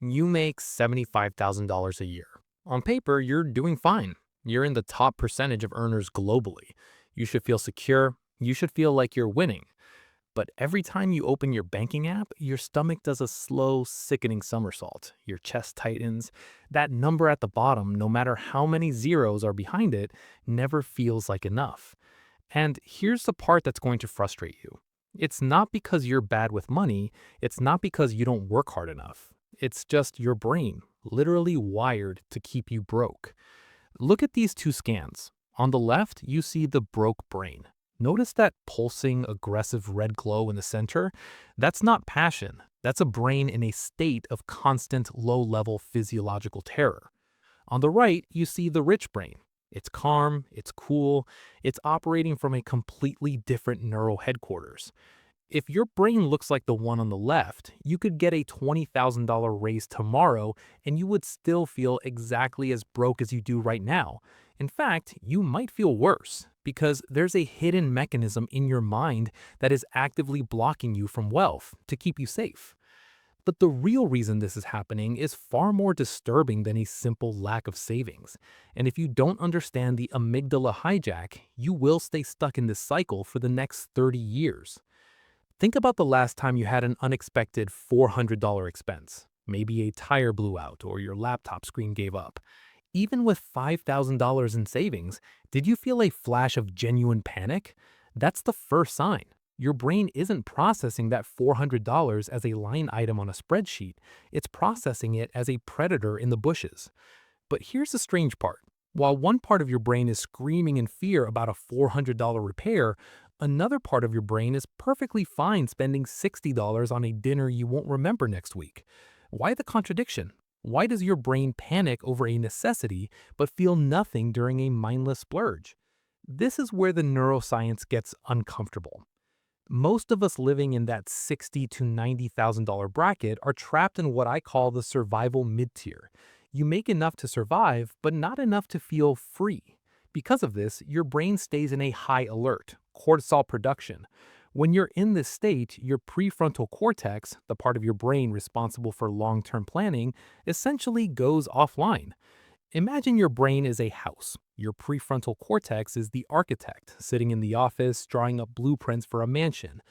You make $75,000 a year. On paper, you're doing fine. You're in the top percentage of earners globally. You should feel secure. You should feel like you're winning. But every time you open your banking app, your stomach does a slow, sickening somersault. Your chest tightens. That number at the bottom, no matter how many zeros are behind it, never feels like enough. And here's the part that's going to frustrate you. It's not because you're bad with money, it's not because you don't work hard enough. It's just your brain, literally wired to keep you broke. Look at these two scans. On the left, you see the broke brain. Notice that pulsing, aggressive red glow in the center? That's not passion. That's a brain in a state of constant low level physiological terror. On the right, you see the rich brain. It's calm, it's cool, it's operating from a completely different neural headquarters. If your brain looks like the one on the left, you could get a $20,000 raise tomorrow and you would still feel exactly as broke as you do right now. In fact, you might feel worse because there's a hidden mechanism in your mind that is actively blocking you from wealth to keep you safe. But the real reason this is happening is far more disturbing than a simple lack of savings. And if you don't understand the amygdala hijack, you will stay stuck in this cycle for the next 30 years. Think about the last time you had an unexpected $400 expense. Maybe a tire blew out or your laptop screen gave up. Even with $5,000 in savings, did you feel a flash of genuine panic? That's the first sign. Your brain isn't processing that $400 as a line item on a spreadsheet, it's processing it as a predator in the bushes. But here's the strange part. While one part of your brain is screaming in fear about a $400 repair, another part of your brain is perfectly fine spending $60 on a dinner you won't remember next week. Why the contradiction? Why does your brain panic over a necessity but feel nothing during a mindless splurge? This is where the neuroscience gets uncomfortable. Most of us living in that $60,000 to $90,000 bracket are trapped in what I call the survival mid-tier. You make enough to survive, but not enough to feel free. Because of this, your brain stays in a high alert, cortisol production. When you're in this state, your prefrontal cortex, the part of your brain responsible for long-term planning, essentially goes offline. Imagine your brain is a house. Your prefrontal cortex is the architect, sitting in the office, drawing up blueprints for a mansion.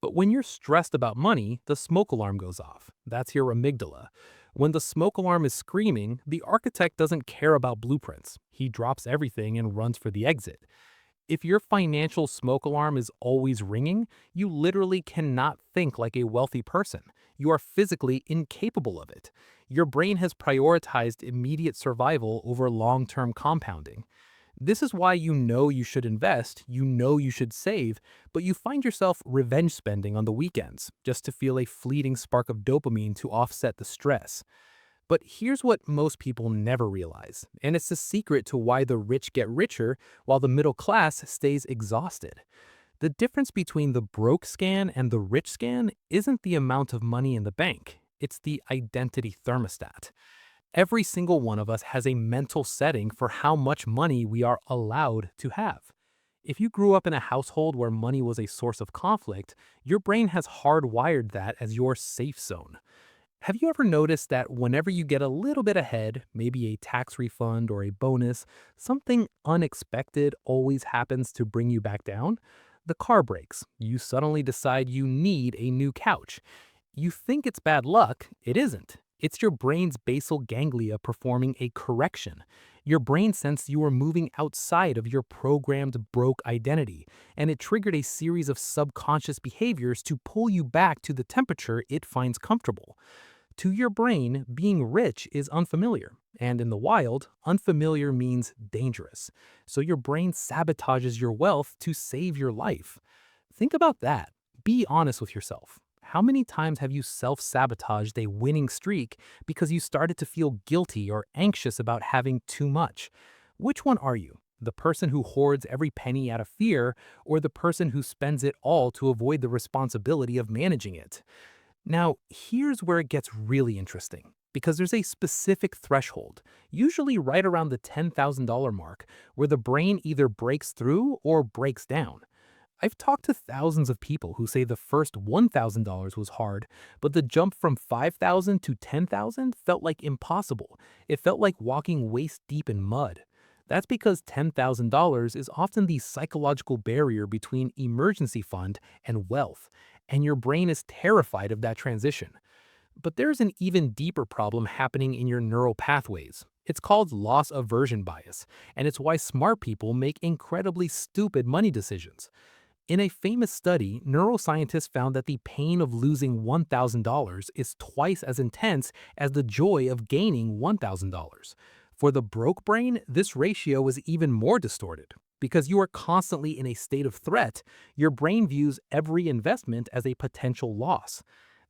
But when you're stressed about money, the smoke alarm goes off. That's your amygdala. When the smoke alarm is screaming, the architect doesn't care about blueprints. He drops everything and runs for the exit. If your financial smoke alarm is always ringing, you literally cannot think like a wealthy person. You are physically incapable of it. Your brain has prioritized immediate survival over long term compounding. This is why you know you should invest, you know you should save, but you find yourself revenge spending on the weekends just to feel a fleeting spark of dopamine to offset the stress. But here's what most people never realize, and it's the secret to why the rich get richer while the middle class stays exhausted. The difference between the broke scan and the rich scan isn't the amount of money in the bank, it's the identity thermostat. Every single one of us has a mental setting for how much money we are allowed to have. If you grew up in a household where money was a source of conflict, your brain has hardwired that as your safe zone. Have you ever noticed that whenever you get a little bit ahead, maybe a tax refund or a bonus, something unexpected always happens to bring you back down? The car breaks. You suddenly decide you need a new couch. You think it's bad luck, it isn't. It's your brain's basal ganglia performing a correction. Your brain sensed you were moving outside of your programmed broke identity, and it triggered a series of subconscious behaviors to pull you back to the temperature it finds comfortable. To your brain, being rich is unfamiliar, and in the wild, unfamiliar means dangerous. So your brain sabotages your wealth to save your life. Think about that. Be honest with yourself. How many times have you self sabotaged a winning streak because you started to feel guilty or anxious about having too much? Which one are you? The person who hoards every penny out of fear, or the person who spends it all to avoid the responsibility of managing it? Now, here's where it gets really interesting. Because there's a specific threshold, usually right around the $10,000 mark, where the brain either breaks through or breaks down. I've talked to thousands of people who say the first $1,000 was hard, but the jump from 5,000 to 10,000 felt like impossible. It felt like walking waist deep in mud. That's because $10,000 is often the psychological barrier between emergency fund and wealth, and your brain is terrified of that transition. But there's an even deeper problem happening in your neural pathways. It's called loss aversion bias, and it's why smart people make incredibly stupid money decisions. In a famous study, neuroscientists found that the pain of losing $1,000 is twice as intense as the joy of gaining $1,000. For the broke brain, this ratio is even more distorted. Because you are constantly in a state of threat, your brain views every investment as a potential loss.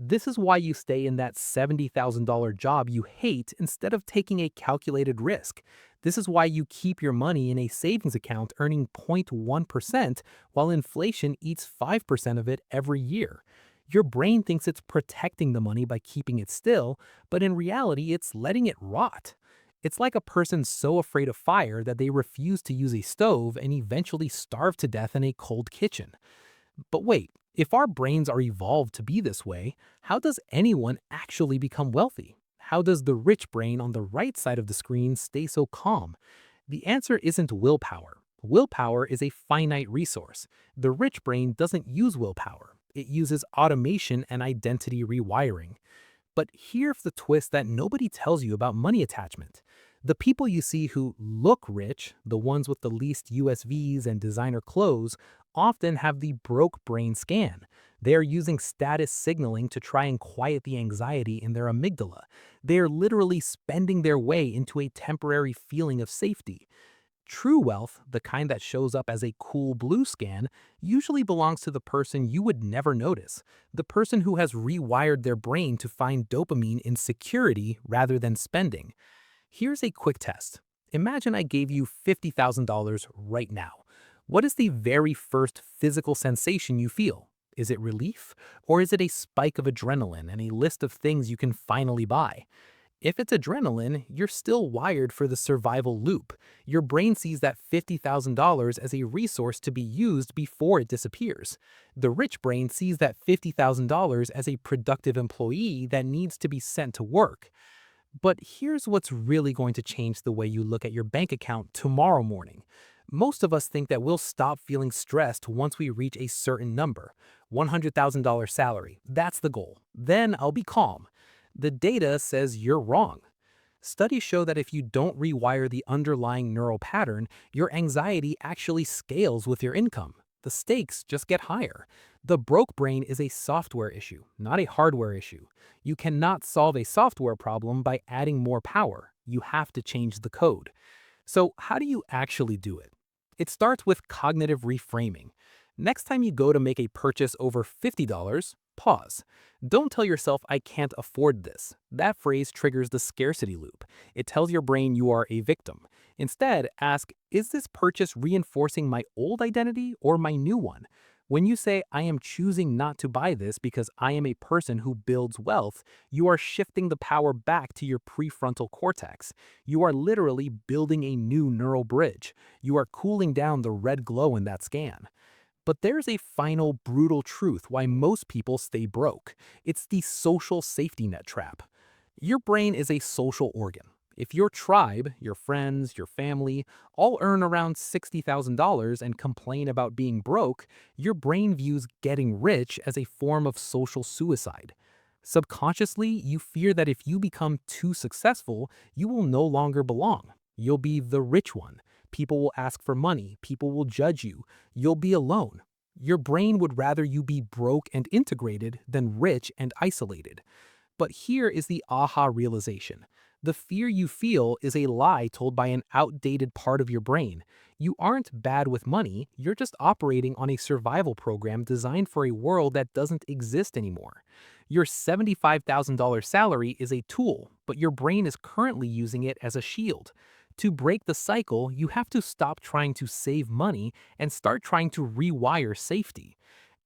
This is why you stay in that $70,000 job you hate instead of taking a calculated risk. This is why you keep your money in a savings account earning 0.1% while inflation eats 5% of it every year. Your brain thinks it's protecting the money by keeping it still, but in reality, it's letting it rot. It's like a person so afraid of fire that they refuse to use a stove and eventually starve to death in a cold kitchen. But wait, if our brains are evolved to be this way, how does anyone actually become wealthy? How does the rich brain on the right side of the screen stay so calm? The answer isn't willpower. Willpower is a finite resource. The rich brain doesn't use willpower. It uses automation and identity rewiring. But here's the twist that nobody tells you about money attachment. The people you see who look rich, the ones with the least USVs and designer clothes, often have the broke brain scan. They are using status signaling to try and quiet the anxiety in their amygdala. They are literally spending their way into a temporary feeling of safety. True wealth, the kind that shows up as a cool blue scan, usually belongs to the person you would never notice, the person who has rewired their brain to find dopamine in security rather than spending. Here's a quick test. Imagine I gave you $50,000 right now. What is the very first physical sensation you feel? Is it relief? Or is it a spike of adrenaline and a list of things you can finally buy? If it's adrenaline, you're still wired for the survival loop. Your brain sees that $50,000 as a resource to be used before it disappears. The rich brain sees that $50,000 as a productive employee that needs to be sent to work. But here's what's really going to change the way you look at your bank account tomorrow morning. Most of us think that we'll stop feeling stressed once we reach a certain number. $100,000 salary, that's the goal. Then I'll be calm. The data says you're wrong. Studies show that if you don't rewire the underlying neural pattern, your anxiety actually scales with your income. The stakes just get higher. The broke brain is a software issue, not a hardware issue. You cannot solve a software problem by adding more power. You have to change the code. So how do you actually do it? It starts with cognitive reframing. Next time you go to make a purchase over $50, pause. Don't tell yourself, I can't afford this. That phrase triggers the scarcity loop. It tells your brain you are a victim. Instead, ask, is this purchase reinforcing my old identity or my new one? When you say, I am choosing not to buy this because I am a person who builds wealth, you are shifting the power back to your prefrontal cortex. You are literally building a new neural bridge. You are cooling down the red glow in that scan. But there's a final brutal truth why most people stay broke. It's the social safety net trap. Your brain is a social organ. If your tribe, your friends, your family, all earn around $60,000 and complain about being broke, your brain views getting rich as a form of social suicide. Subconsciously, you fear that if you become too successful, you will no longer belong. You'll be the rich one. People will ask for money. People will judge you. You'll be alone. Your brain would rather you be broke and integrated than rich and isolated. But here is the aha realization. The fear you feel is a lie told by an outdated part of your brain. You aren't bad with money, you're just operating on a survival program designed for a world that doesn't exist anymore. Your $75,000 salary is a tool, but your brain is currently using it as a shield. To break the cycle, you have to stop trying to save money and start trying to rewire safety.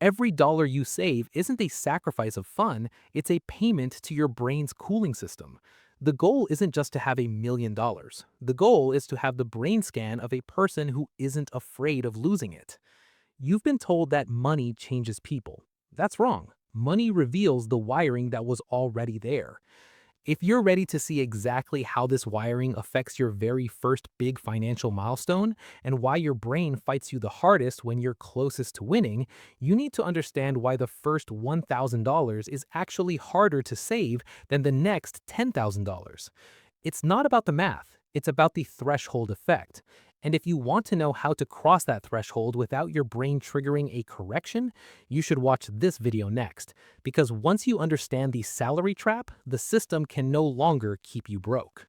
Every dollar you save isn't a sacrifice of fun, it's a payment to your brain's cooling system. The goal isn't just to have $1 million. The goal is to have the brain scan of a person who isn't afraid of losing it. You've been told that money changes people. That's wrong. Money reveals the wiring that was already there. If you're ready to see exactly how this wiring affects your very first big financial milestone and why your brain fights you the hardest when you're closest to winning, you need to understand why the first $1,000 is actually harder to save than the next $10,000. It's not about the math, it's about the threshold effect. And if you want to know how to cross that threshold without your brain triggering a correction, you should watch this video next. Because once you understand the salary trap, the system can no longer keep you broke.